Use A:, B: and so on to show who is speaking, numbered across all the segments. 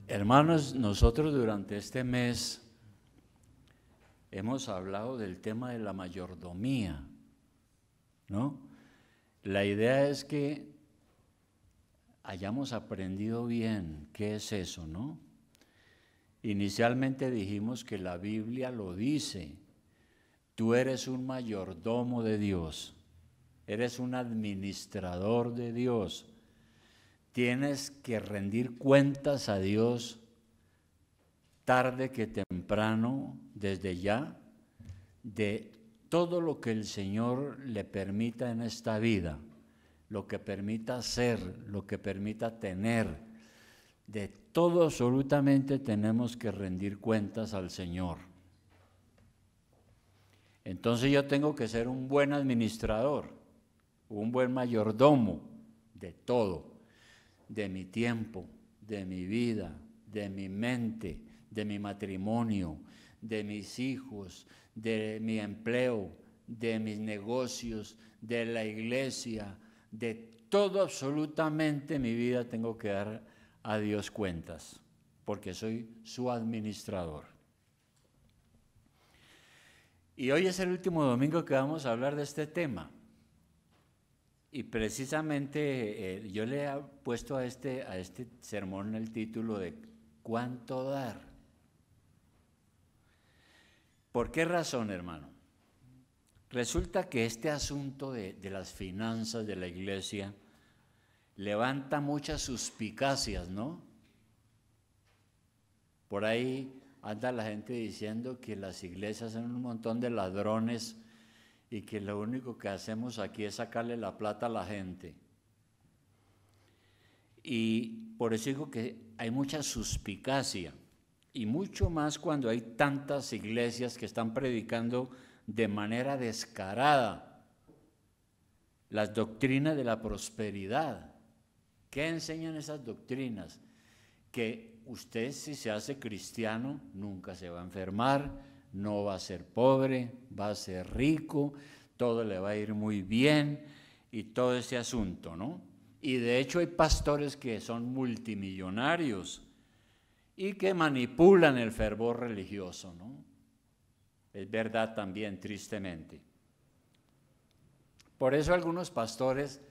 A: Hermanos, nosotros durante este mes hemos hablado del tema de la mayordomía, ¿no? La idea es que hayamos aprendido bien qué es eso, ¿no? Inicialmente dijimos que la Biblia lo dice. Tú eres un mayordomo de Dios, eres un administrador de Dios. Tienes que rendir cuentas a Dios tarde que temprano, desde ya, de todo lo que el Señor le permita en esta vida, lo que permita hacer, lo que permita tener. De todo absolutamente tenemos que rendir cuentas al Señor. Entonces yo tengo que ser un buen administrador, un buen mayordomo de todo, de mi tiempo, de mi vida, de mi mente, de mi matrimonio, de mis hijos, de mi empleo, de mis negocios, de la iglesia, de todo absolutamente mi vida tengo que dar a Dios cuentas, porque soy su administrador. Y hoy es el último domingo que vamos a hablar de este tema. Y precisamente yo le he puesto a este sermón el título de ¿cuánto dar? ¿Por qué razón, hermano? Resulta que este asunto de las finanzas de la iglesia levanta muchas suspicacias, ¿no? Por ahí anda la gente diciendo que las iglesias son un montón de ladrones y que lo único que hacemos aquí es sacarle la plata a la gente. Y por eso digo que hay mucha suspicacia, y mucho más cuando hay tantas iglesias que están predicando de manera descarada las doctrinas de la prosperidad. ¿Qué enseñan esas doctrinas? Que usted, si se hace cristiano, nunca se va a enfermar, no va a ser pobre, va a ser rico, todo le va a ir muy bien y todo ese asunto, ¿no? Y de hecho hay pastores que son multimillonarios y que manipulan el fervor religioso, ¿no? Es verdad también, tristemente. Por eso algunos pastores,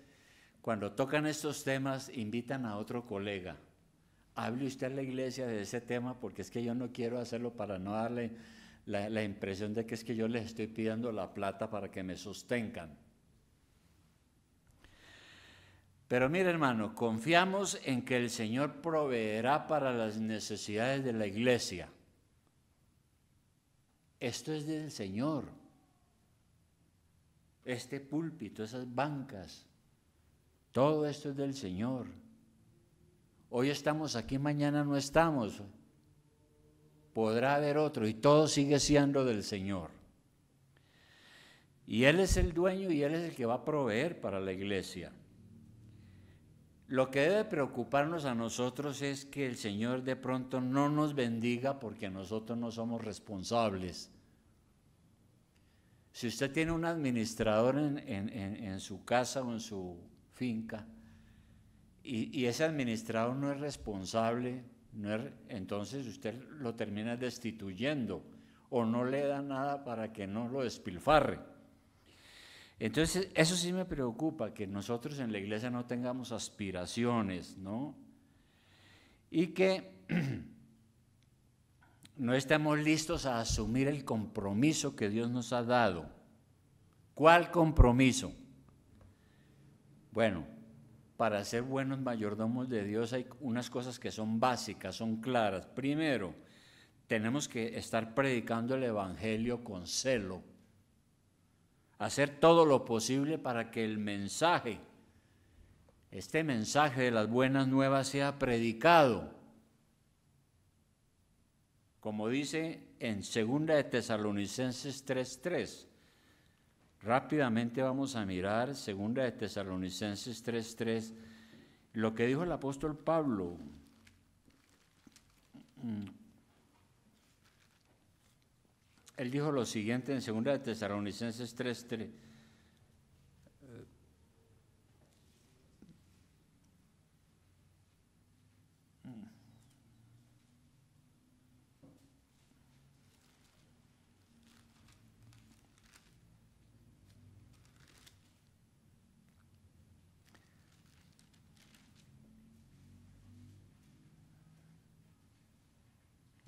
A: cuando tocan estos temas, invitan a otro colega. Hable usted a la iglesia de ese tema, porque es que yo no quiero hacerlo para no darle la impresión de que es que yo les estoy pidiendo la plata para que me sostengan. Pero mire, hermano, confiamos en que el Señor proveerá para las necesidades de la iglesia. Esto es del Señor. Este púlpito, esas bancas, todo esto es del Señor. Hoy estamos aquí, mañana no estamos. Podrá haber otro y todo sigue siendo del Señor. Y Él es el dueño y Él es el que va a proveer para la iglesia. Lo que debe preocuparnos a nosotros es que el Señor de pronto no nos bendiga porque nosotros no somos responsables. Si usted tiene un administrador en su casa o en su finca y ese administrador no es responsable, entonces usted lo termina destituyendo o no le da nada para que no lo despilfarre. Entonces, eso sí me preocupa, que nosotros en la iglesia no tengamos aspiraciones, ¿no? Y que no estemos listos a asumir el compromiso que Dios nos ha dado. ¿Cuál compromiso? Bueno, para ser buenos mayordomos de Dios hay unas cosas que son básicas, son claras. Primero, tenemos que estar predicando el evangelio con celo. Hacer todo lo posible para que el mensaje, este mensaje de las buenas nuevas sea predicado. Como dice en 2 de Tesalonicenses 3:3. Rápidamente vamos a mirar 2 de Tesalonicenses 3:3, lo que dijo el apóstol Pablo. Él dijo lo siguiente en 2 de Tesalonicenses 3:3.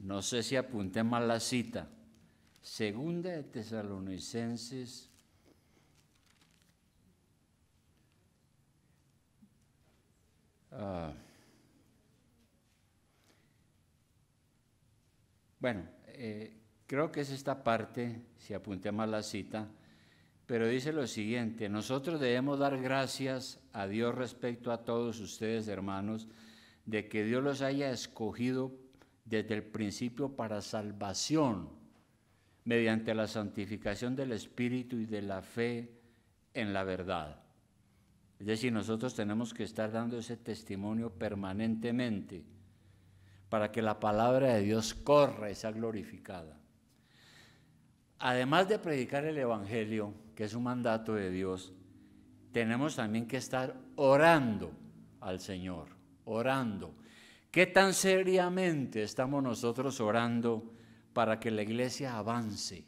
A: No sé si apunté mal la cita. Segunda de Tesalonicenses. Bueno, creo que es esta parte, si apunté mal la cita, pero dice lo siguiente: nosotros debemos dar gracias a Dios respecto a todos ustedes, hermanos, de que Dios los haya escogido desde el principio para salvación, mediante la santificación del Espíritu y de la fe en la verdad. Es decir, nosotros tenemos que estar dando ese testimonio permanentemente para que la palabra de Dios corra y sea glorificada. Además de predicar el Evangelio, que es un mandato de Dios, tenemos también que estar orando al Señor, orando. ¿Qué tan seriamente estamos nosotros orando para que la iglesia avance?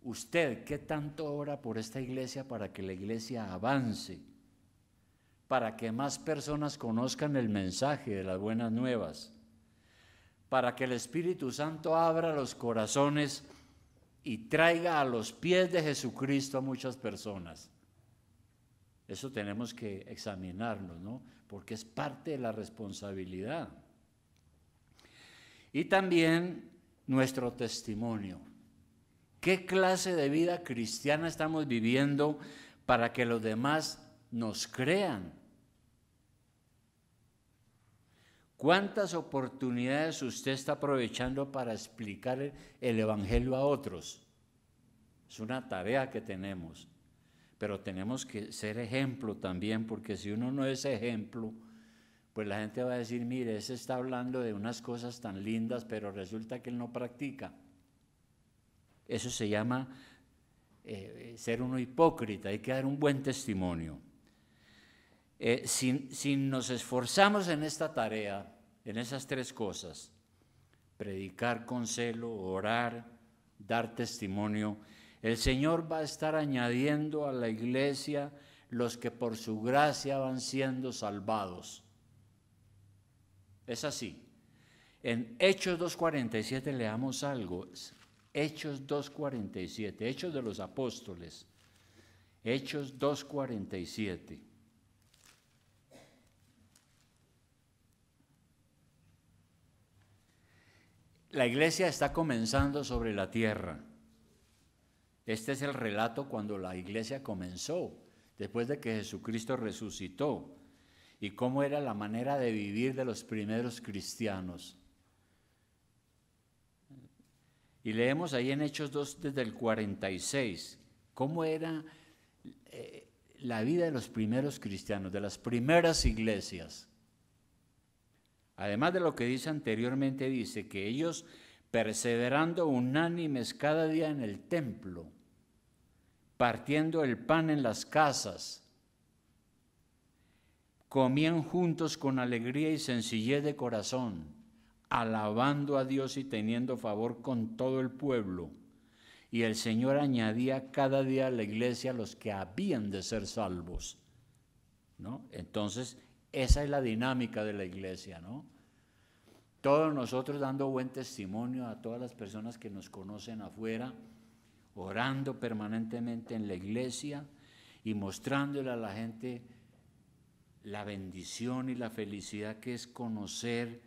A: Usted, ¿qué tanto ora por esta iglesia para que la iglesia avance? Para que más personas conozcan el mensaje de las buenas nuevas, para que el Espíritu Santo abra los corazones y traiga a los pies de Jesucristo a muchas personas. Eso tenemos que examinarlo, ¿no? Porque es parte de la responsabilidad. Y también nuestro testimonio. ¿Qué clase de vida cristiana estamos viviendo para que los demás nos crean? ¿Cuántas oportunidades usted está aprovechando para explicar el Evangelio a otros? Es una tarea que tenemos, pero tenemos que ser ejemplo también, porque si uno no es ejemplo, pues la gente va a decir, mire, ese está hablando de unas cosas tan lindas, pero resulta que él no practica. Eso se llama ser uno hipócrita, hay que dar un buen testimonio. Si nos esforzamos en esta tarea, en esas tres cosas, predicar con celo, orar, dar testimonio, el Señor va a estar añadiendo a la iglesia los que por su gracia van siendo salvados. Es así. En Hechos 2:47 leamos algo. Hechos 2:47, Hechos de los Apóstoles. Hechos 2:47. La iglesia está comenzando sobre la tierra. Este es el relato cuando la iglesia comenzó, después de que Jesucristo resucitó, y cómo era la manera de vivir de los primeros cristianos. Y leemos ahí en Hechos 2 desde el 46, cómo era la vida de los primeros cristianos, de las primeras iglesias. Además de lo que dice anteriormente, dice que ellos, perseverando unánimes cada día en el templo, partiendo el pan en las casas, comían juntos con alegría y sencillez de corazón, alabando a Dios y teniendo favor con todo el pueblo. Y el Señor añadía cada día a la iglesia los que habían de ser salvos, ¿no? Entonces, esa es la dinámica de la iglesia, ¿no? Todos nosotros dando buen testimonio a todas las personas que nos conocen afuera, orando permanentemente en la iglesia y mostrándole a la gente la bendición y la felicidad que es conocer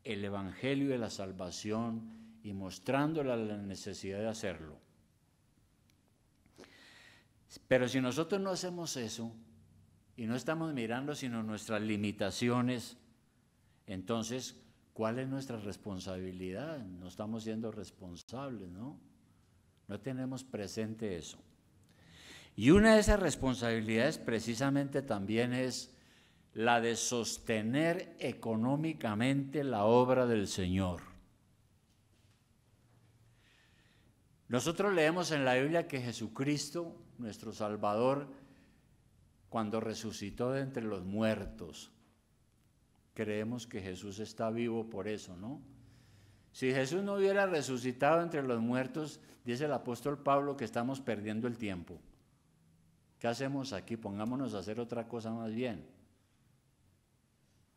A: el Evangelio de la salvación y mostrándole la necesidad de hacerlo. Pero si nosotros no hacemos eso y no estamos mirando sino nuestras limitaciones, entonces, ¿cuál es nuestra responsabilidad? No estamos siendo responsables, ¿no? No tenemos presente eso. Y una de esas responsabilidades precisamente también es la de sostener económicamente la obra del Señor. Nosotros leemos en la Biblia que Jesucristo, nuestro Salvador, cuando resucitó de entre los muertos, creemos que Jesús está vivo por eso, ¿no? Si Jesús no hubiera resucitado entre los muertos, dice el apóstol Pablo que estamos perdiendo el tiempo. ¿Qué hacemos aquí? Pongámonos a hacer otra cosa más bien.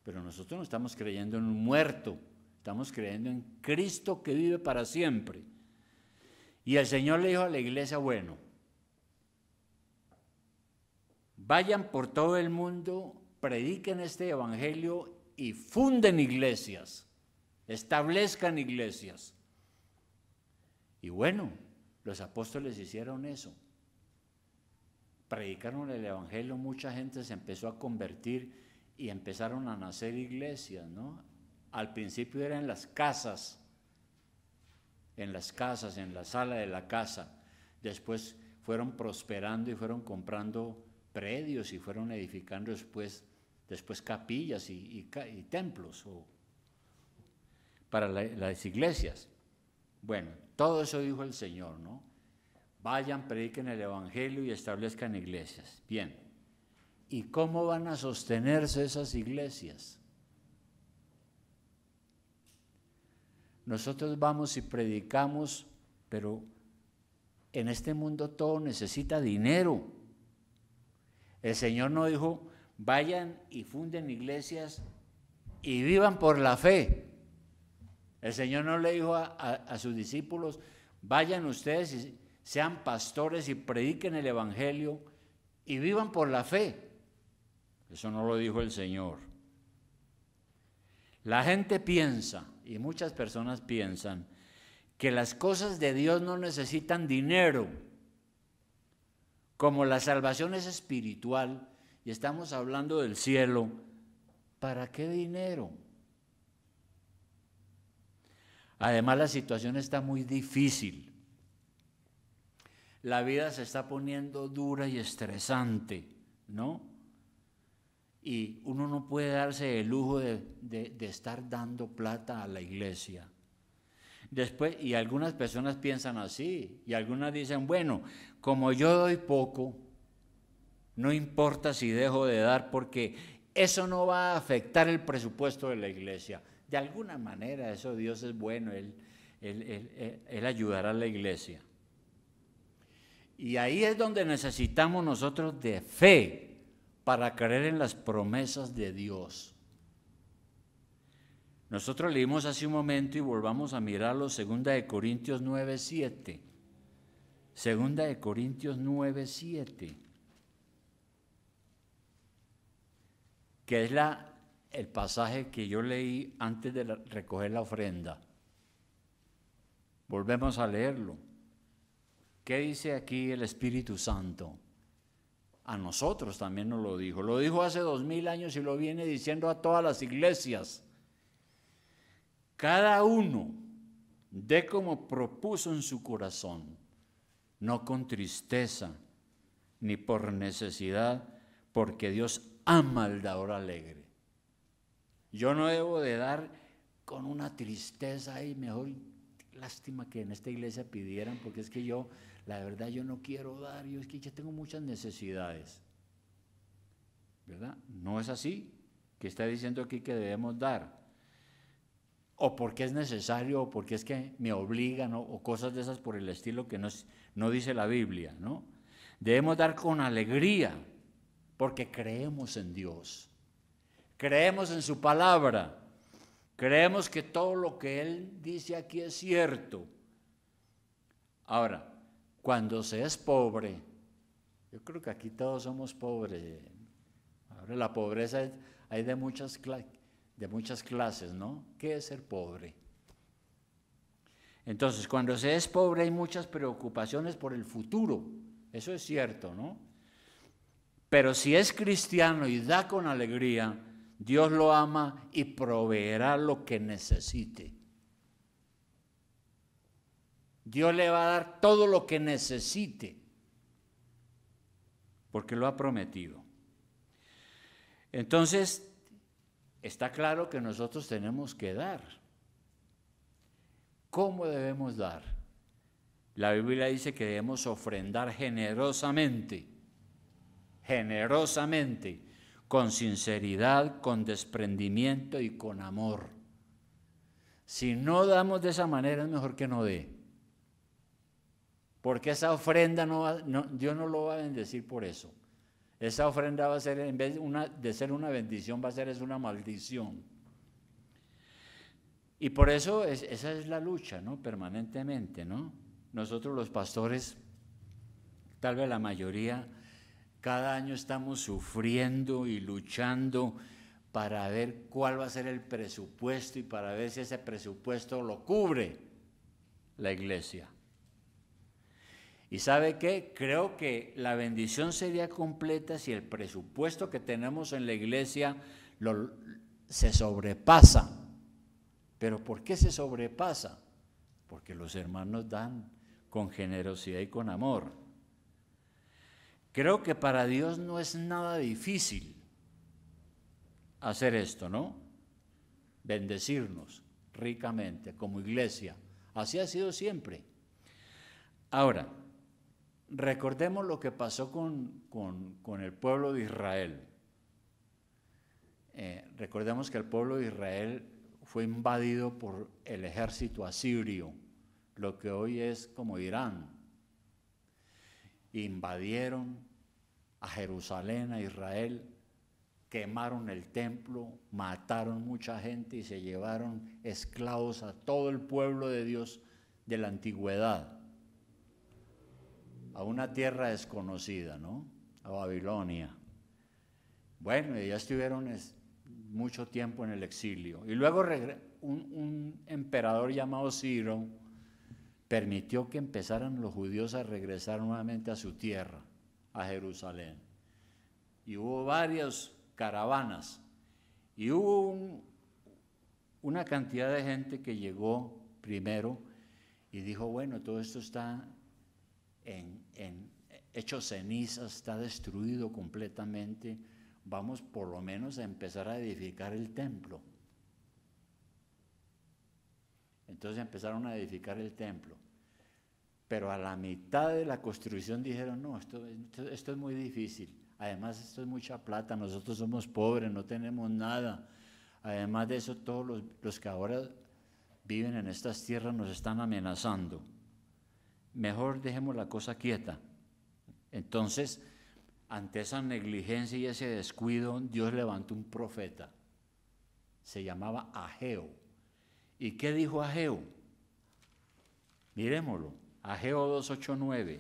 A: Pero nosotros no estamos creyendo en un muerto, estamos creyendo en Cristo que vive para siempre. Y el Señor le dijo a la iglesia, bueno, vayan por todo el mundo, prediquen este evangelio y funden iglesias, establezcan iglesias. Y bueno, los apóstoles hicieron eso. Predicaron el evangelio, mucha gente se empezó a convertir y empezaron a nacer iglesias, ¿no? Al principio eran en las casas, en la sala de la casa. Después fueron prosperando y fueron comprando predios y fueron edificando después capillas y templos para las iglesias. Bueno, todo eso dijo el Señor, ¿no? Vayan, prediquen el evangelio y establezcan iglesias. Bien, ¿y cómo van a sostenerse esas iglesias? Nosotros vamos y predicamos, pero en este mundo todo necesita dinero. El Señor no dijo, vayan y funden iglesias y vivan por la fe. El Señor no le dijo a sus discípulos, vayan ustedes y sean pastores y prediquen el evangelio y vivan por la fe. Eso no lo dijo el Señor. La gente piensa, y muchas personas piensan, que las cosas de Dios no necesitan dinero. Como la salvación es espiritual y estamos hablando del cielo, ¿para qué dinero? Además, la situación está muy difícil. La vida se está poniendo dura y estresante, ¿no? Y uno no puede darse el lujo de estar dando plata a la iglesia. Después, y algunas personas piensan así, y algunas dicen, bueno, como yo doy poco, no importa si dejo de dar porque eso no va a afectar el presupuesto de la iglesia. De alguna manera eso Dios es bueno, Él ayudará a la iglesia. Y ahí es donde necesitamos nosotros de fe para creer en las promesas de Dios. Nosotros leímos hace un momento y volvamos a mirarlo, 2 Corintios 9:7. 2 Corintios 9:7. Que es el pasaje que yo leí antes de recoger la ofrenda. Volvemos a leerlo. ¿Qué dice aquí el Espíritu Santo? A nosotros también nos lo dijo. Lo dijo hace 2000 años y lo viene diciendo a todas las iglesias. Cada uno dé como propuso en su corazón, no con tristeza ni por necesidad, porque Dios ama al dador alegre. Yo no debo de dar con una tristeza y mejor lástima que en esta iglesia pidieran, porque es que yo, la verdad, yo no quiero dar, es que ya tengo muchas necesidades, ¿verdad? No es así, que está diciendo aquí que debemos dar, o porque es necesario, o porque es que me obligan, o cosas de esas por el estilo que no dice la Biblia, ¿no? Debemos dar con alegría, porque creemos en Dios, creemos en su palabra, creemos que todo lo que Él dice aquí es cierto. Ahora, cuando se es pobre, yo creo que aquí todos somos pobres. Ahora la pobreza hay de muchas clases, ¿no? ¿Qué es ser pobre? Entonces, cuando se es pobre hay muchas preocupaciones por el futuro. Eso es cierto, ¿no? Pero si es cristiano y da con alegría, Dios lo ama y proveerá lo que necesite. Dios le va a dar todo lo que necesite, porque lo ha prometido. Entonces, está claro que nosotros tenemos que dar. ¿Cómo debemos dar? La Biblia dice que debemos ofrendar generosamente, con sinceridad, con desprendimiento y con amor. Si no damos de esa manera, es mejor que no dé. Porque esa ofrenda Dios no lo va a bendecir por eso. Esa ofrenda va a ser, en vez de ser una bendición, va a ser una maldición. Y por eso esa es la lucha, ¿no? Permanentemente, ¿no? Nosotros los pastores, tal vez la mayoría, cada año estamos sufriendo y luchando para ver cuál va a ser el presupuesto y para ver si ese presupuesto lo cubre la iglesia. ¿Y sabe qué? Creo que la bendición sería completa si el presupuesto que tenemos en la iglesia se sobrepasa. ¿Pero por qué se sobrepasa? Porque los hermanos dan con generosidad y con amor. Creo que para Dios no es nada difícil hacer esto, ¿no? Bendecirnos ricamente como iglesia. Así ha sido siempre. Ahora, recordemos lo que pasó con el pueblo de Israel. Recordemos que el pueblo de Israel fue invadido por el ejército asirio, lo que hoy es como Irán. Invadieron a Jerusalén, a Israel, quemaron el templo, mataron mucha gente y se llevaron esclavos a todo el pueblo de Dios de la antigüedad, a una tierra desconocida, ¿no? A Babilonia. Bueno, y ya estuvieron mucho tiempo en el exilio. Y luego un emperador llamado Ciro permitió que empezaran los judíos a regresar nuevamente a su tierra, a Jerusalén. Y hubo varias caravanas y hubo una cantidad de gente que llegó primero y dijo, bueno, todo esto está hecho cenizas, está destruido completamente, vamos por lo menos a empezar a edificar el templo. Entonces empezaron a edificar el templo, pero a la mitad de la construcción dijeron, no, esto es muy difícil, además esto es mucha plata, nosotros somos pobres, no tenemos nada, además de eso todos los que ahora viven en estas tierras nos están amenazando, mejor dejemos la cosa quieta. Entonces, ante esa negligencia y ese descuido, Dios levantó un profeta, se llamaba Ageo. ¿Y qué dijo Ageo? Miremoslo, Ageo 2:8-9.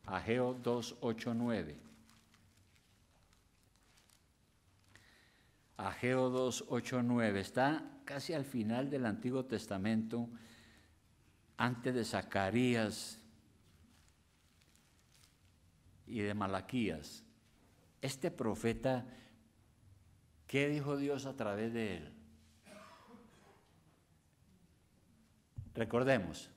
A: Ageo 2:8-9. Ageo 2:8-9. Está casi al final del Antiguo Testamento, antes de Zacarías y de Malaquías. Este profeta, ¿qué dijo Dios a través de él? Recordemos,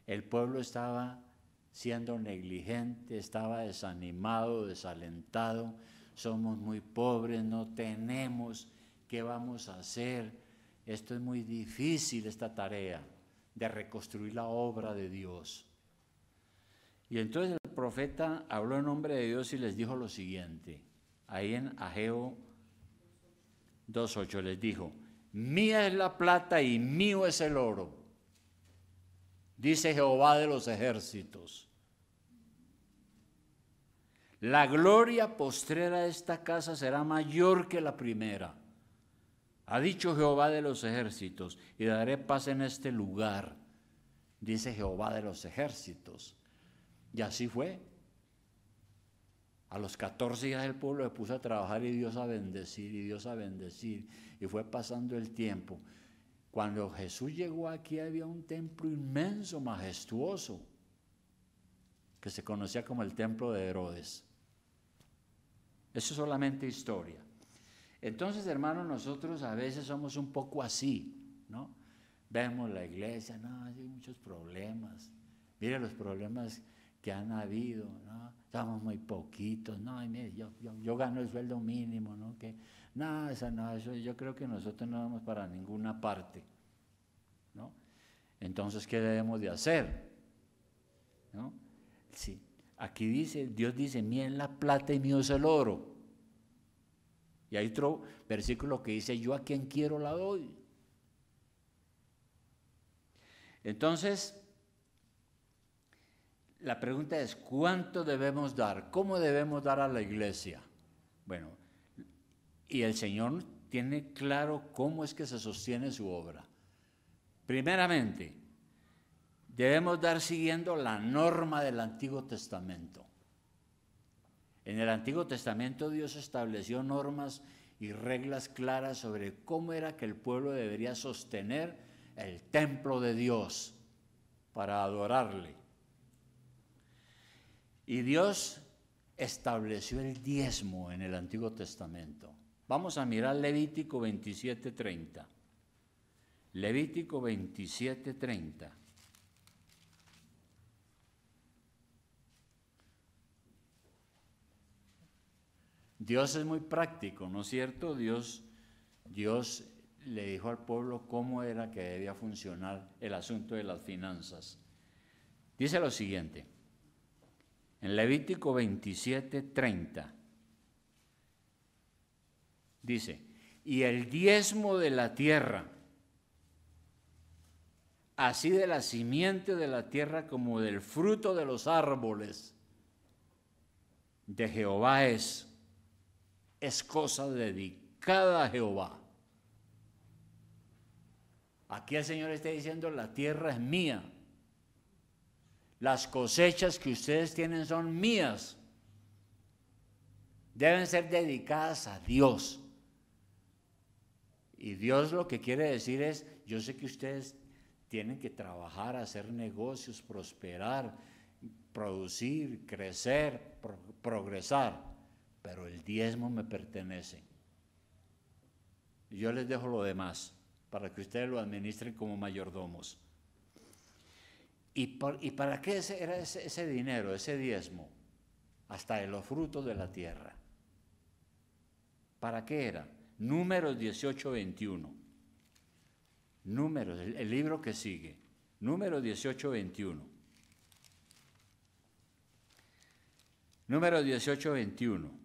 A: el pueblo estaba siendo negligente, estaba desanimado, desalentado, somos muy pobres, no tenemos, ¿qué vamos a hacer? Esto es muy difícil, esta tarea de reconstruir la obra de Dios. Y entonces el profeta habló en nombre de Dios y les dijo lo siguiente, ahí en Ageo 2:8 les dijo, mía es la plata y mío es el oro, dice Jehová de los ejércitos. La gloria postrera de esta casa será mayor que la primera, ha dicho Jehová de los ejércitos, y daré paz en este lugar, dice Jehová de los ejércitos. Y así fue. A los 14 días el pueblo se puso a trabajar y Dios a bendecir, y Dios a bendecir, y fue pasando el tiempo. Cuando Jesús llegó aquí había un templo inmenso, majestuoso, que se conocía como el templo de Herodes. Eso es solamente historia. Entonces, hermanos, nosotros a veces somos un poco así, ¿no? Vemos la iglesia, no, hay muchos problemas. Mire los problemas que han habido, ¿no? Estamos muy poquitos, no, mire, yo gano el sueldo mínimo, ¿no? Que, no, eso, yo creo que nosotros no vamos para ninguna parte, ¿no? Entonces, ¿qué debemos de hacer? ¿No? Sí, aquí dice, Dios dice, mía es la plata y mío es el oro. Y hay otro versículo que dice, yo a quien quiero la doy. Entonces, la pregunta es, ¿cuánto debemos dar? ¿Cómo debemos dar a la iglesia? Bueno, y el Señor tiene claro cómo es que se sostiene su obra. Primeramente, debemos dar siguiendo la norma del Antiguo Testamento. En el Antiguo Testamento Dios estableció normas y reglas claras sobre cómo era que el pueblo debería sostener el templo de Dios para adorarle. Y Dios estableció el diezmo en el Antiguo Testamento. Vamos a mirar Levítico 27:30. Levítico 27:30. Dios es muy práctico, ¿no es cierto? Dios le dijo al pueblo cómo era que debía funcionar el asunto de las finanzas. Dice lo siguiente, en Levítico 27:30, dice, y el diezmo de la tierra, así de la simiente de la tierra como del fruto de los árboles, de Jehová es cosa dedicada a Jehová. Aquí el Señor está diciendo, la tierra es mía. Las cosechas que ustedes tienen son mías. Deben ser dedicadas a Dios. Y Dios lo que quiere decir es, yo sé que ustedes tienen que trabajar, hacer negocios, prosperar, producir, crecer, progresar, pero el diezmo me pertenece. Yo les dejo lo demás para que ustedes lo administren como mayordomos. ¿Y para qué era ese dinero, ese diezmo? Hasta de los frutos de la tierra. ¿Para qué era? Números 18:21. Números, el libro que sigue. Números 18:21. Números 18:21.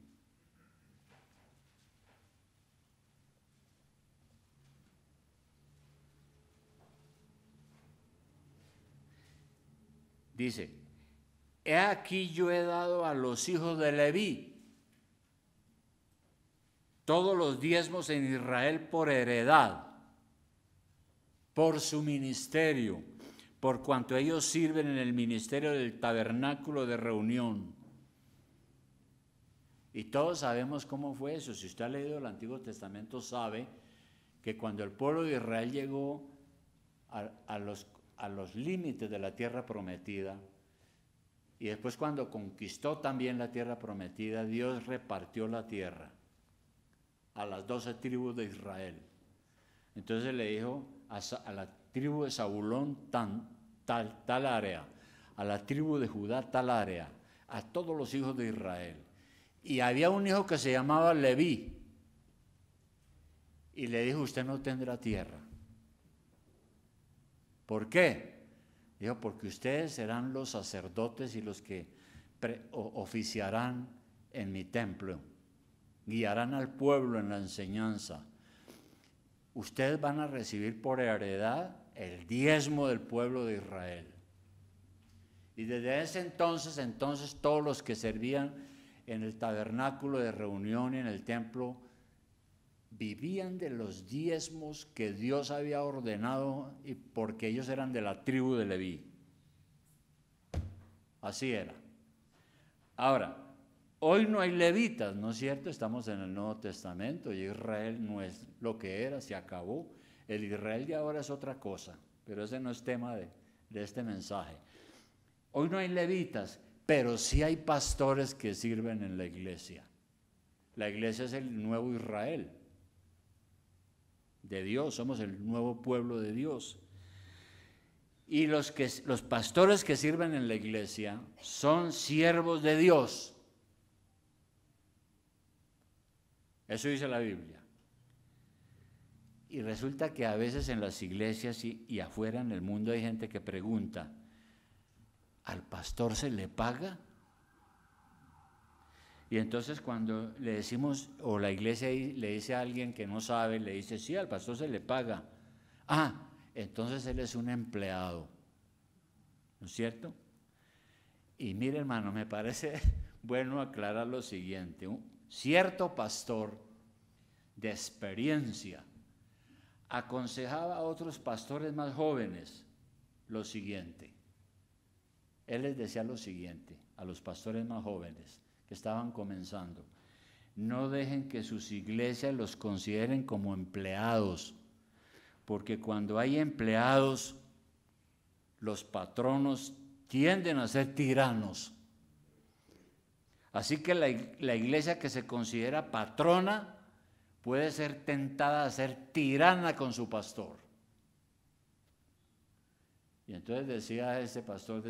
A: Dice, he aquí yo he dado a los hijos de Leví todos los diezmos en Israel por heredad, por su ministerio, por cuanto ellos sirven en el ministerio del tabernáculo de reunión. Y todos sabemos cómo fue eso. Si usted ha leído el Antiguo Testamento, sabe que cuando el pueblo de Israel llegó a los límites de la tierra prometida, y después cuando conquistó también la tierra prometida, Dios repartió la tierra a las 12 tribus de Israel. Entonces le dijo a la tribu de Zabulón tal área, a la tribu de Judá tal área, a todos los hijos de Israel. Y había un hijo que se llamaba Leví, y le dijo, usted no tendrá tierra. ¿Por qué? Dijo, porque ustedes serán los sacerdotes y los que oficiarán en mi templo, guiarán al pueblo en la enseñanza. Ustedes van a recibir por heredad el diezmo del pueblo de Israel. Y desde ese entonces todos los que servían en el tabernáculo de reunión y en el templo vivían de los diezmos que Dios había ordenado, y porque ellos eran de la tribu de Leví. Así era. Ahora, hoy no hay levitas, ¿no es cierto? Estamos en el Nuevo Testamento y Israel no es lo que era, se acabó. El Israel de ahora es otra cosa, pero ese no es tema de este mensaje. Hoy no hay levitas, pero sí hay pastores que sirven en la iglesia. La iglesia es el nuevo Israel de Dios, somos el nuevo pueblo de Dios. Y los pastores que sirven en la iglesia son siervos de Dios. Eso dice la Biblia. Y resulta que a veces en las iglesias y afuera en el mundo hay gente que pregunta, ¿al pastor se le paga? Y entonces cuando le decimos, o la iglesia le dice a alguien que no sabe, le dice, sí, al pastor se le paga. Ah, entonces él es un empleado, ¿no es cierto? Y mire, hermano, me parece bueno aclarar lo siguiente. Un cierto pastor de experiencia aconsejaba a otros pastores más jóvenes lo siguiente. Él les decía lo siguiente a los pastores más jóvenes que estaban comenzando: no dejen que sus iglesias los consideren como empleados, porque cuando hay empleados, los patronos tienden a ser tiranos. Así que la iglesia que se considera patrona puede ser tentada a ser tirana con su pastor. Y entonces decía ese pastor,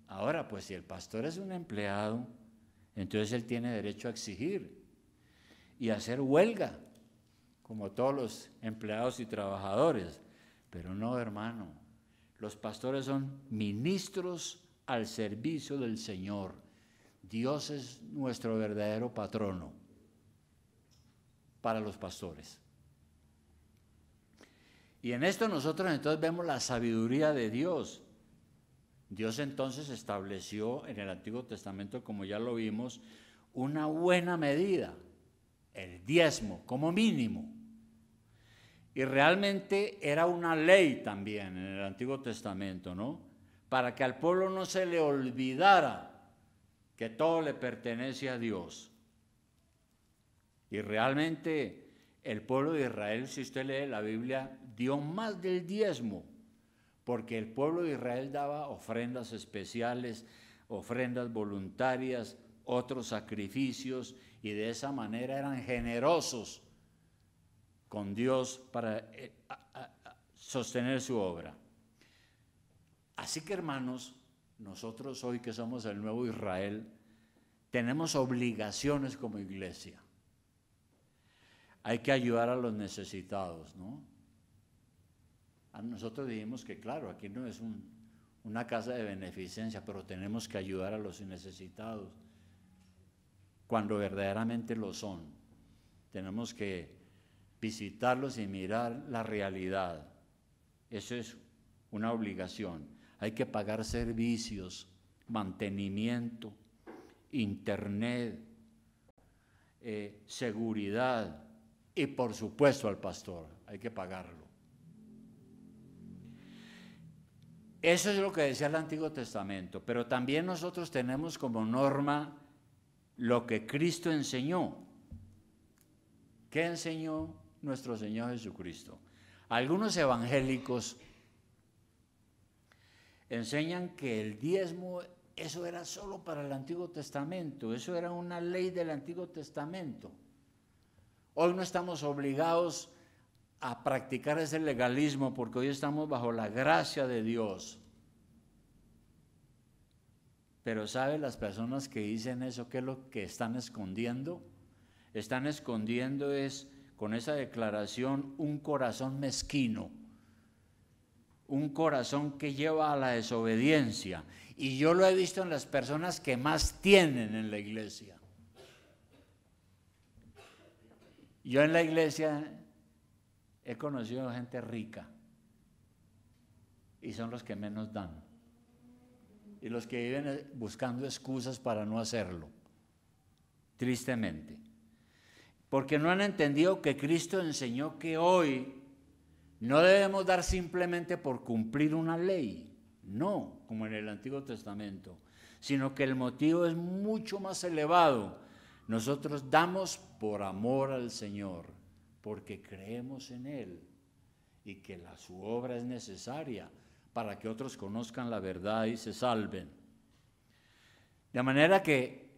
A: ahora pues si el pastor es un empleado, entonces él tiene derecho a exigir y a hacer huelga, como todos los empleados y trabajadores. Pero no, hermano, los pastores son ministros al servicio del Señor. Dios es nuestro verdadero patrono para los pastores. Y en esto nosotros entonces vemos la sabiduría de Dios. Dios entonces estableció en el Antiguo Testamento, como ya lo vimos, una buena medida, el diezmo como mínimo. Y realmente era una ley también en el Antiguo Testamento, ¿no? Para que al pueblo no se le olvidara que todo le pertenece a Dios. Y realmente el pueblo de Israel, si usted lee la Biblia, dio más del diezmo, porque el pueblo de Israel daba ofrendas especiales, ofrendas voluntarias, otros sacrificios, y de esa manera eran generosos con Dios para sostener su obra. Así que, hermanos, nosotros hoy que somos el nuevo Israel, tenemos obligaciones como iglesia. Hay que ayudar a los necesitados, ¿no? Nosotros dijimos que, claro, aquí no es una casa de beneficencia, pero tenemos que ayudar a los necesitados cuando verdaderamente lo son. Tenemos que visitarlos y mirar la realidad. Eso es una obligación. Hay que pagar servicios, mantenimiento, internet, seguridad y por supuesto al pastor, hay que pagarlo. Eso es lo que decía el Antiguo Testamento, pero también nosotros tenemos como norma lo que Cristo enseñó. ¿Qué enseñó nuestro Señor Jesucristo? Algunos evangélicos enseñan que el diezmo, eso era solo para el Antiguo Testamento, eso era una ley del Antiguo Testamento. Hoy no estamos obligados a practicar ese legalismo porque hoy estamos bajo la gracia de Dios. Pero ¿sabe las personas que dicen eso qué es lo que están escondiendo? Están escondiendo es con esa declaración un corazón mezquino, un corazón que lleva a la desobediencia. Y yo lo he visto en las personas que más tienen en la iglesia. Yo en la iglesia he conocido gente rica y son los que menos dan y los que viven buscando excusas para no hacerlo, tristemente, porque no han entendido que Cristo enseñó que hoy no debemos dar simplemente por cumplir una ley, no, como en el Antiguo Testamento, sino que el motivo es mucho más elevado. Nosotros damos por amor al Señor, porque creemos en Él y que su obra es necesaria para que otros conozcan la verdad y se salven. De manera que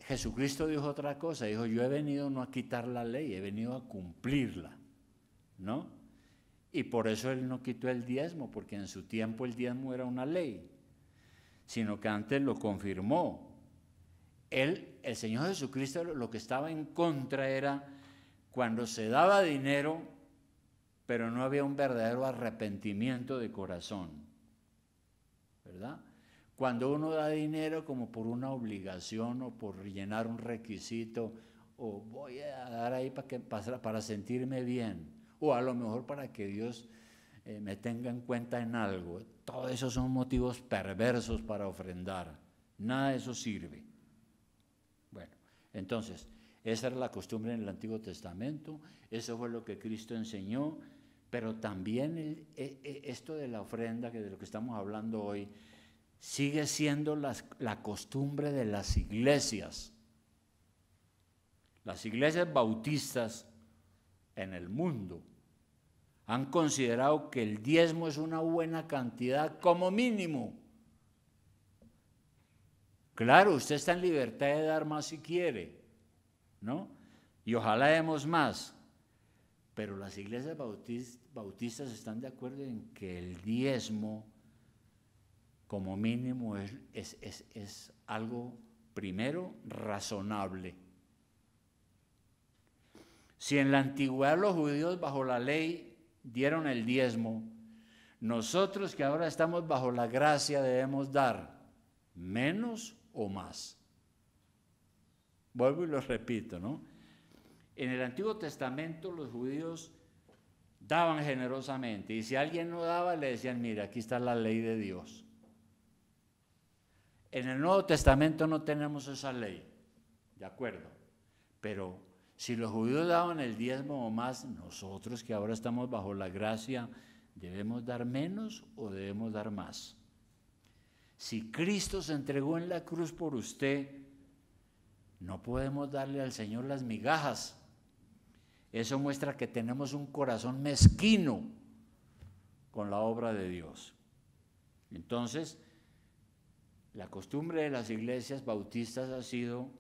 A: Jesucristo dijo otra cosa, dijo: yo he venido no a quitar la ley, he venido a cumplirla, ¿no? Y por eso Él no quitó el diezmo, porque en su tiempo el diezmo era una ley, sino que antes lo confirmó. El Señor Jesucristo, lo que estaba en contra era cuando se daba dinero, pero no había un verdadero arrepentimiento de corazón, ¿verdad? Cuando uno da dinero como por una obligación o por llenar un requisito, o voy a dar ahí para sentirme bien, o a lo mejor para que Dios me tenga en cuenta en algo. Todos esos son motivos perversos para ofrendar. Nada de eso sirve. Bueno, entonces, esa era la costumbre en el Antiguo Testamento, eso fue lo que Cristo enseñó, pero también esto de la ofrenda, que de lo que estamos hablando hoy, sigue siendo la costumbre de las iglesias. Las iglesias bautistas en el mundo han considerado que el diezmo es una buena cantidad como mínimo. Claro, usted está en libertad de dar más si quiere, ¿no? Y ojalá demos más. Pero las iglesias bautistas están de acuerdo en que el diezmo como mínimo es algo, primero, razonable. Si en la antigüedad los judíos bajo la ley dieron el diezmo, nosotros que ahora estamos bajo la gracia debemos dar menos o más. Vuelvo y lo repito, ¿no? En el Antiguo Testamento los judíos daban generosamente y si alguien no daba le decían, mira, aquí está la ley de Dios. En el Nuevo Testamento no tenemos esa ley, ¿de acuerdo? Pero si los judíos daban el diezmo o más, nosotros que ahora estamos bajo la gracia, ¿debemos dar menos o debemos dar más? Si Cristo se entregó en la cruz por usted, no podemos darle al Señor las migajas. Eso muestra que tenemos un corazón mezquino con la obra de Dios. Entonces, la costumbre de las iglesias bautistas ha sido,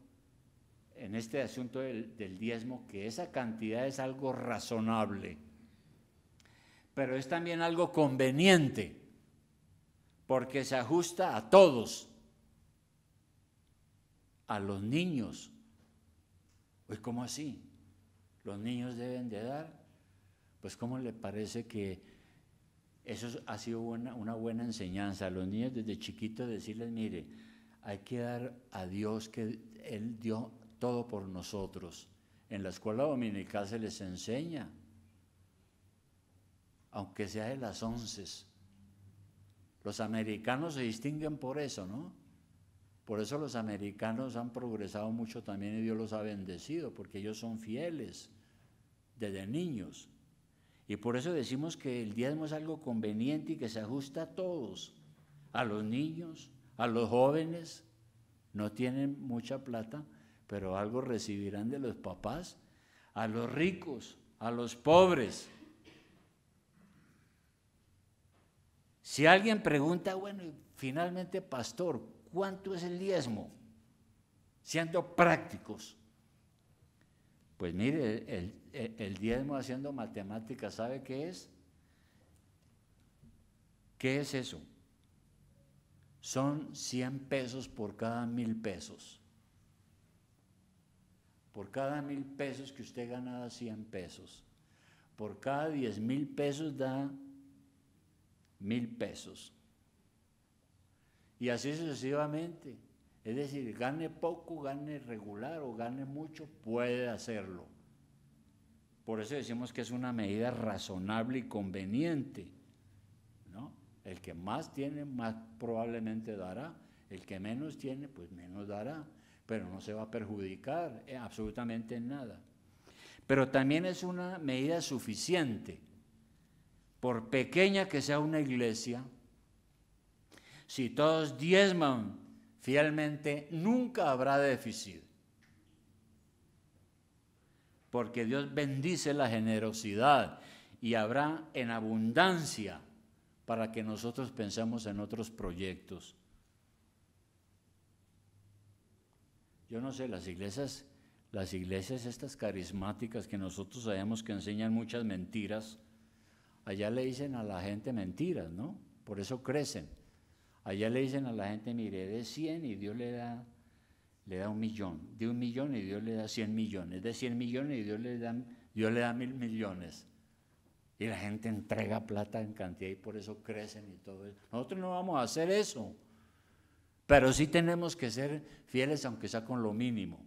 A: en este asunto del diezmo, que esa cantidad es algo razonable, pero es también algo conveniente, porque se ajusta a todos, a los niños. Pues, ¿cómo así? ¿Los niños deben de dar? Pues, ¿cómo le parece que eso ha sido una buena enseñanza? A los niños desde chiquitos decirles, mire, hay que dar a Dios que Él dio todo por nosotros. En la escuela dominical se les enseña, aunque sea de las 11. Los americanos se distinguen por eso, ¿no? Por eso los americanos han progresado mucho también y Dios los ha bendecido, porque ellos son fieles desde niños. Y por eso decimos que el diezmo es algo conveniente y que se ajusta a todos, a los niños, a los jóvenes, no tienen mucha plata, pero algo recibirán de los papás, a los ricos, a los pobres. Si alguien pregunta, bueno, finalmente, pastor, ¿cuánto es el diezmo? Siendo prácticos. Pues mire, el diezmo haciendo matemáticas, ¿sabe qué es? ¿Qué es eso? Son 100 pesos por cada 1,000 pesos. Por cada 1,000 pesos que usted gana da 100 pesos. Por cada 10,000 pesos da 1,000 pesos. Y así sucesivamente. Es decir, gane poco, gane regular o gane mucho, puede hacerlo. Por eso decimos que es una medida razonable y conveniente, ¿no? El que más tiene, más probablemente dará. El que menos tiene, pues menos dará. Pero no se va a perjudicar absolutamente en nada. Pero también es una medida suficiente. Por pequeña que sea una iglesia, si todos diezman fielmente, nunca habrá déficit. Porque Dios bendice la generosidad y habrá en abundancia para que nosotros pensemos en otros proyectos. Yo no sé, las iglesias estas carismáticas que nosotros sabemos que enseñan muchas mentiras, allá le dicen a la gente mentiras, ¿no? Por eso crecen. Allá le dicen a la gente, mire, de 100 y Dios le da 1,000,000. De 1,000,000 y Dios le da 100 millones. De 100 millones y Dios le da 1,000 millones. Y la gente entrega plata en cantidad y por eso crecen y todo eso. Nosotros no vamos a hacer eso. Pero sí tenemos que ser fieles aunque sea con lo mínimo.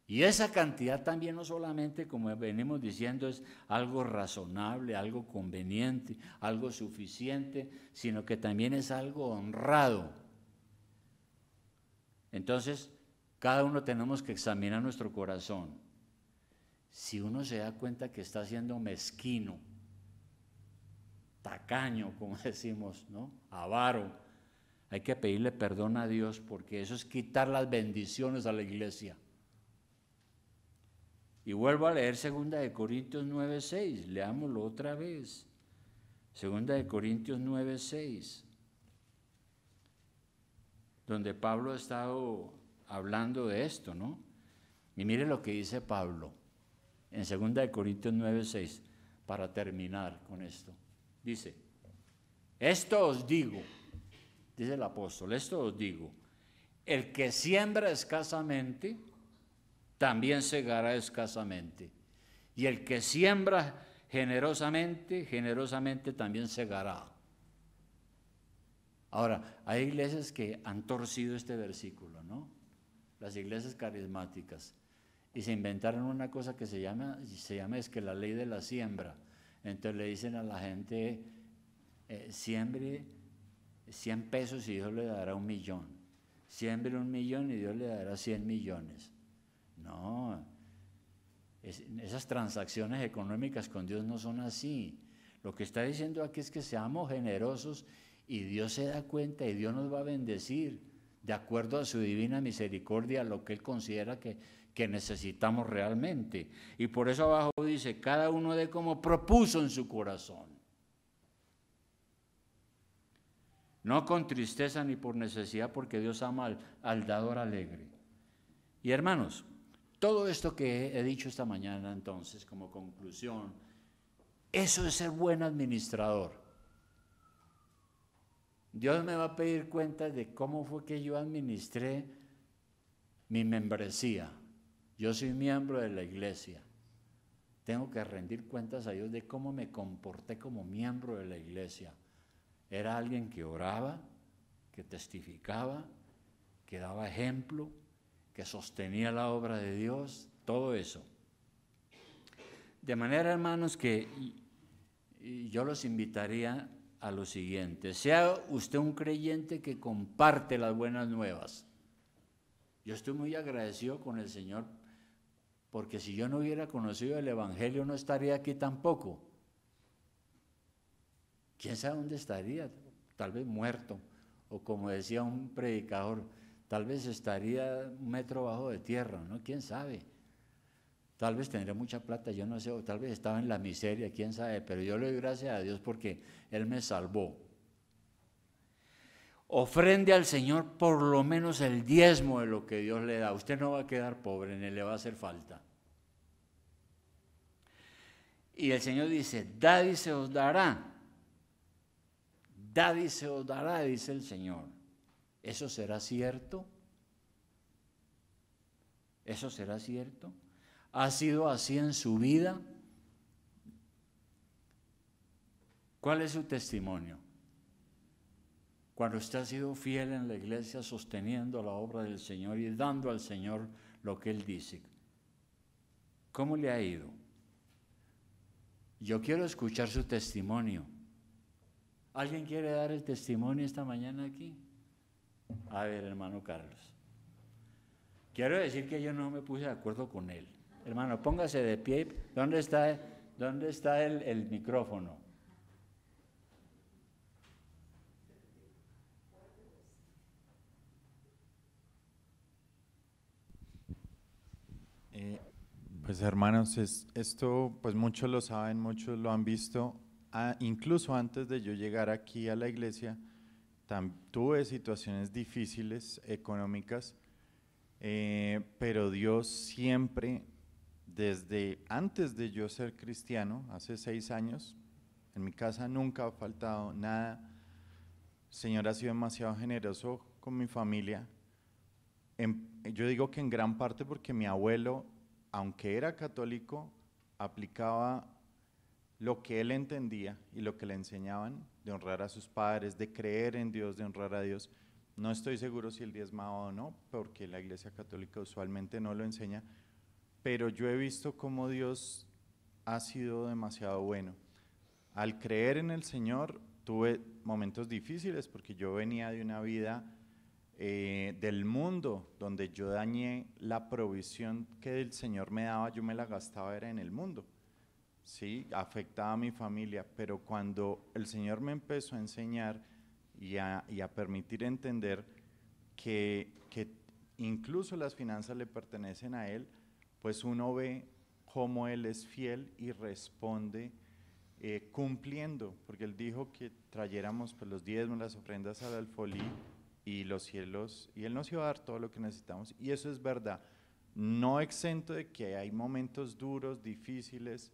A: Y esa cantidad también no solamente, como venimos diciendo, es algo razonable, algo conveniente, algo suficiente, sino que también es algo honrado. Entonces, cada uno tenemos que examinar nuestro corazón. Si uno se da cuenta que está siendo mezquino, tacaño, como decimos, ¿no? Avaro, hay que pedirle perdón a Dios, porque eso es quitar las bendiciones a la iglesia. Y vuelvo a leer 2 Corintios 9:6, leámoslo otra vez. 2 Corintios 9:6, donde Pablo ha estado hablando de esto, ¿no? Y mire lo que dice Pablo en 2 Corintios 9:6, para terminar con esto. Dice, esto os digo, dice el apóstol, esto os digo, el que siembra escasamente, también segará escasamente. Y el que siembra generosamente, generosamente también segará. Ahora, hay iglesias que han torcido este versículo, ¿no? Las iglesias carismáticas. Y se inventaron una cosa que se llama es que la ley de la siembra. Entonces le dicen a la gente, siembre 100 pesos y Dios le dará 1.000.000. Siembre 1.000.000 y Dios le dará 100 millones. No, esas transacciones económicas con Dios no son así. Lo que está diciendo aquí es que seamos generosos y Dios se da cuenta y Dios nos va a bendecir de acuerdo a su divina misericordia, lo que Él considera que necesitamos realmente. Y por eso abajo dice, cada uno dé como propuso en su corazón. No con tristeza ni por necesidad, porque Dios ama al dador alegre. Y hermanos, todo esto que he dicho esta mañana, entonces, como conclusión, eso es ser buen administrador. Dios me va a pedir cuentas de cómo fue que yo administré mi membresía. Yo soy miembro de la iglesia. Tengo que rendir cuentas a Dios de cómo me comporté como miembro de la iglesia. Era alguien que oraba, que testificaba, que daba ejemplo, que sostenía la obra de Dios, todo eso. De manera, hermanos, que yo los invitaría a lo siguiente: sea usted un creyente que comparte las buenas nuevas. Yo estoy muy agradecido con el Señor, porque si yo no hubiera conocido el Evangelio no estaría aquí tampoco. ¿Quién sabe dónde estaría? Tal vez muerto, o como decía un predicador, tal vez estaría 1 metro bajo de tierra, ¿no? ¿Quién sabe? Tal vez tendría mucha plata, yo no sé, o tal vez estaba en la miseria, quién sabe, pero yo le doy gracias a Dios porque Él me salvó. Ofrende al Señor por lo menos el 10 de lo que Dios le da. Usted no va a quedar pobre, ni le va a hacer falta. Y el Señor dice, dad y se os dará. Dad y se os dará, dice el Señor. ¿Eso será cierto? ¿Eso será cierto? ¿Ha sido así en su vida? ¿Cuál es su testimonio? Cuando usted ha sido fiel en la iglesia, sosteniendo la obra del Señor y dando al Señor lo que Él dice. ¿Cómo le ha ido? Yo quiero escuchar su testimonio. ¿Alguien quiere dar el testimonio esta mañana aquí? A ver, hermano Carlos. Quiero decir que yo no me puse de acuerdo con él. Hermano, póngase de pie. ¿Dónde está el micrófono?
B: Pues hermanos, esto pues muchos lo saben, muchos lo han visto. Incluso antes de yo llegar aquí a la iglesia, tuve situaciones difíciles económicas, pero Dios siempre, desde antes de yo ser cristiano, hace 6 años, en mi casa nunca ha faltado nada. El Señor ha sido demasiado generoso con mi familia. Yo digo que en gran parte porque mi abuelo, aunque era católico, aplicaba lo que él entendía y lo que le enseñaban, de honrar a sus padres, de creer en Dios, de honrar a Dios. No estoy seguro si él diezmaba o no, porque la Iglesia Católica usualmente no lo enseña, pero yo he visto cómo Dios ha sido demasiado bueno. Al creer en el Señor, tuve momentos difíciles porque yo venía de una vida del mundo, donde yo dañé la provisión que el Señor me daba, yo me la gastaba era en el mundo, ¿sí? Afectaba a mi familia, pero cuando el Señor me empezó a enseñar y a permitir entender que incluso las finanzas le pertenecen a Él, pues uno ve cómo Él es fiel y responde cumpliendo, porque Él dijo que trayéramos pues, los diezmos, las ofrendas al alfolí y los cielos, y Él nos iba a dar todo lo que necesitamos, y eso es verdad, no exento de que hay momentos duros, difíciles,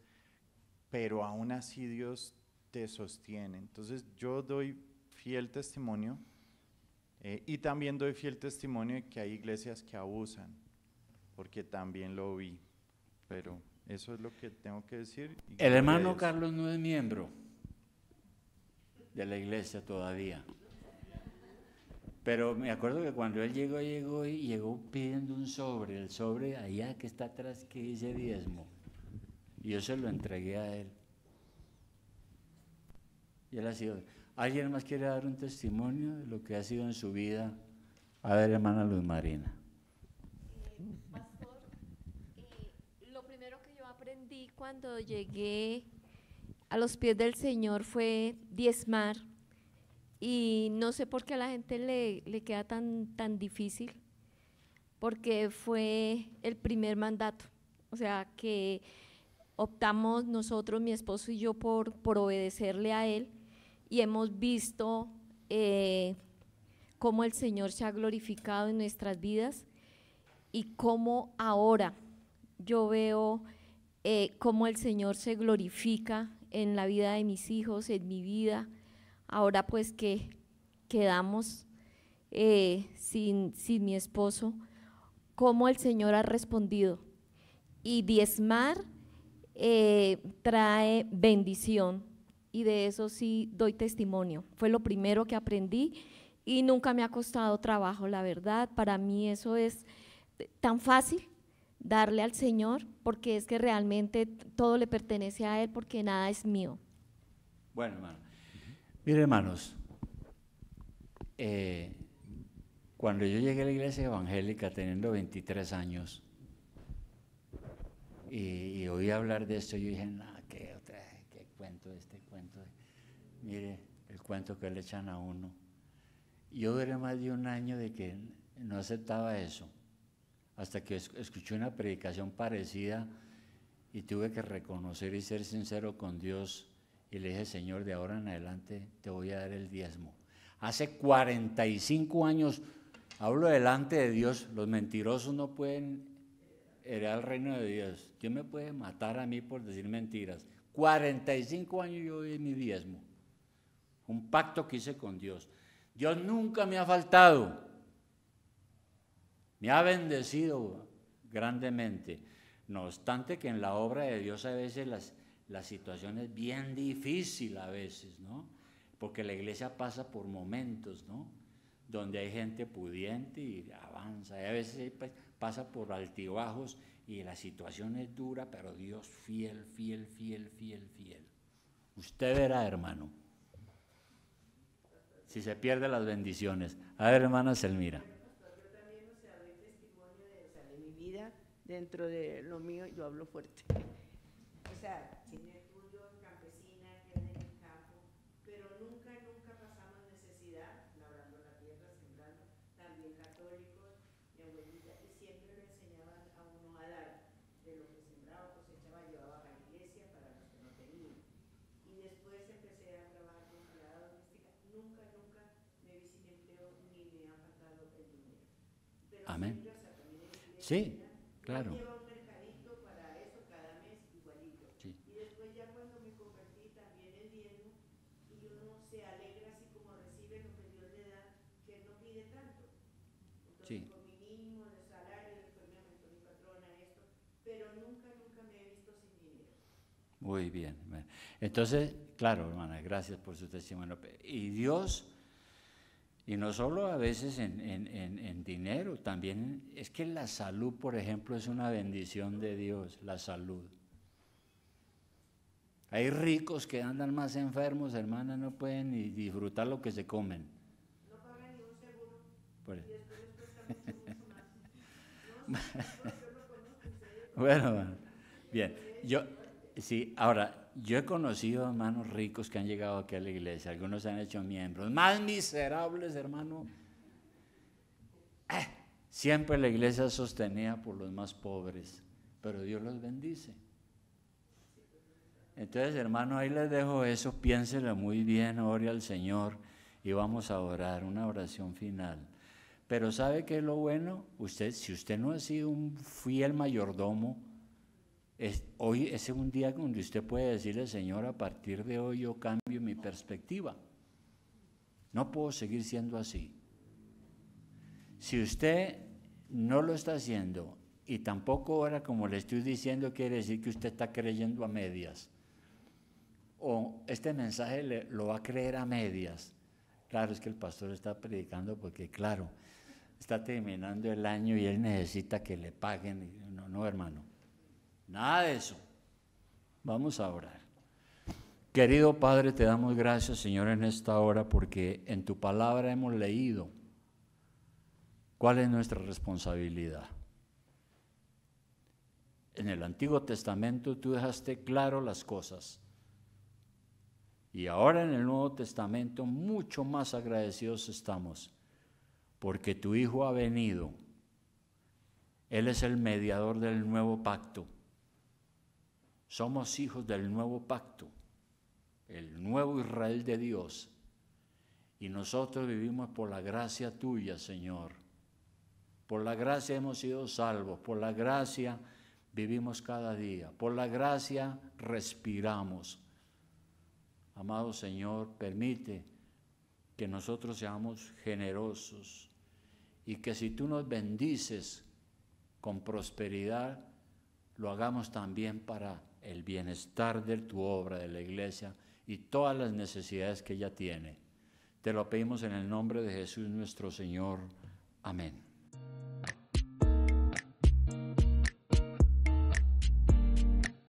B: pero aún así Dios te sostiene. Entonces yo doy fiel testimonio y también doy fiel testimonio de que hay iglesias que abusan, porque también lo vi, pero eso es lo que tengo que decir.
A: El hermano Carlos no es miembro de la iglesia todavía, pero me acuerdo que cuando él llegó pidiendo un sobre, el sobre allá que está atrás que dice diezmo, y yo se lo entregué a él. Y él ha sido. ¿Alguien más quiere dar un testimonio de lo que ha sido en su vida? A ver, hermana Luz Marina.
C: Pastor, lo primero que yo aprendí cuando llegué a los pies del Señor fue diezmar, y no sé por qué a la gente le queda tan difícil, porque fue el primer mandato, o sea que optamos nosotros, mi esposo y yo, por obedecerle a Él, y hemos visto cómo el Señor se ha glorificado en nuestras vidas y cómo ahora yo veo cómo el Señor se glorifica en la vida de mis hijos, en mi vida, ahora pues que quedamos sin mi esposo, cómo el Señor ha respondido. Y diezmar trae bendición, y de eso sí doy testimonio. Fue lo primero que aprendí y nunca me ha costado trabajo, la verdad. Para mí eso es tan fácil, darle al Señor, porque es que realmente todo le pertenece a Él, porque nada es mío.
A: Bueno, hermano. Mire, hermanos, cuando yo llegué a la iglesia evangélica teniendo 23 años y oí hablar de esto, yo dije, no, qué cuento cuento. Mire, el cuento que le echan a uno. Yo duré más de un año de que no aceptaba eso, hasta que escuché una predicación parecida y tuve que reconocer y ser sincero con Dios, y le dije, Señor, de ahora en adelante te voy a dar el diezmo. Hace 45 años, hablo delante de Dios, los mentirosos no pueden heredar el reino de Dios. Dios me puede matar a mí por decir mentiras. 45 años yo doy mi diezmo, un pacto que hice con Dios. Dios nunca me ha faltado, me ha bendecido grandemente. No obstante que en la obra de Dios a veces la situación es bien difícil a veces, ¿no? Porque la iglesia pasa por momentos, ¿no? Donde hay gente pudiente y avanza, y a veces pues, pasa por altibajos y la situación es dura, pero Dios fiel, fiel, fiel, fiel, fiel. Usted verá, hermano, si se pierde las bendiciones. A ver, hermana Selmira.
D: Yo también, doy testimonio de mi vida, dentro de lo mío, yo hablo fuerte. Sin estudio, campesina, criada en el campo, pero nunca pasamos necesidad, labrando la tierra, sembrando, también católicos, mi abuelita, y siempre le enseñaban a uno a dar de lo que sembraba, cosechaba, llevaba a la iglesia para los que no tenían. Y después empecé a trabajar como empleada doméstica, nunca me vi sin empleo ni me ha faltado el dinero. Pero
A: amén.
D: siempre, también en la iglesia,
A: Sí, claro.
D: lleva un mercadito para eso cada mes igualito.
A: Sí.
D: Y después ya cuando me convertí también en diezmo, y uno se alegra así como recibe lo que Dios le da, que no pide tanto. Entonces
A: Sí.
D: con mi mínimo de salario, después me aumentó mi patrona esto, pero nunca me he visto sin dinero.
A: Muy bien. Entonces, claro, hermana, gracias por su testimonio. Y Dios, y no solo a veces en dinero, también es que la salud, por ejemplo, es una bendición de Dios, la salud. Hay ricos que andan más enfermos, hermana, no pueden ni disfrutar lo que se comen.
D: No pagan ni un seguro.
A: Por-
D: Y
A: Bueno, bien. Ahora, yo he conocido hermanos ricos que han llegado aquí a la iglesia, algunos se han hecho miembros, más miserables, hermano. Siempre la iglesia es sostenida por los más pobres, pero Dios los bendice. Entonces, hermano, ahí les dejo eso, piénselo muy bien, ore al Señor y vamos a orar, una oración final. Pero ¿sabe qué es lo bueno? Si usted no ha sido un fiel mayordomo, hoy es un día donde usted puede decirle, Señor, a partir de hoy yo cambio mi perspectiva. No puedo seguir siendo así. Si usted no lo está haciendo y tampoco ahora, como le estoy diciendo, quiere decir que usted está creyendo a medias. O este mensaje lo va a creer a medias. Claro, es que el pastor está predicando porque, claro, está terminando el año y él necesita que le paguen. No, hermano. Nada de eso. Vamos a orar. Querido Padre, te damos gracias, Señor, en esta hora porque en tu palabra hemos leído cuál es nuestra responsabilidad. En el Antiguo Testamento tú dejaste claro las cosas. Y ahora en el Nuevo Testamento mucho más agradecidos estamos porque tu Hijo ha venido. Él es el mediador del nuevo pacto. Somos hijos del nuevo pacto, el nuevo Israel de Dios. Y nosotros vivimos por la gracia tuya, Señor. Por la gracia hemos sido salvos, por la gracia vivimos cada día, por la gracia respiramos. Amado Señor, permite que nosotros seamos generosos y que si tú nos bendices con prosperidad, lo hagamos también para el bienestar de tu obra, de la iglesia y todas las necesidades que ella tiene. Te lo pedimos en el nombre de Jesús nuestro Señor. Amén.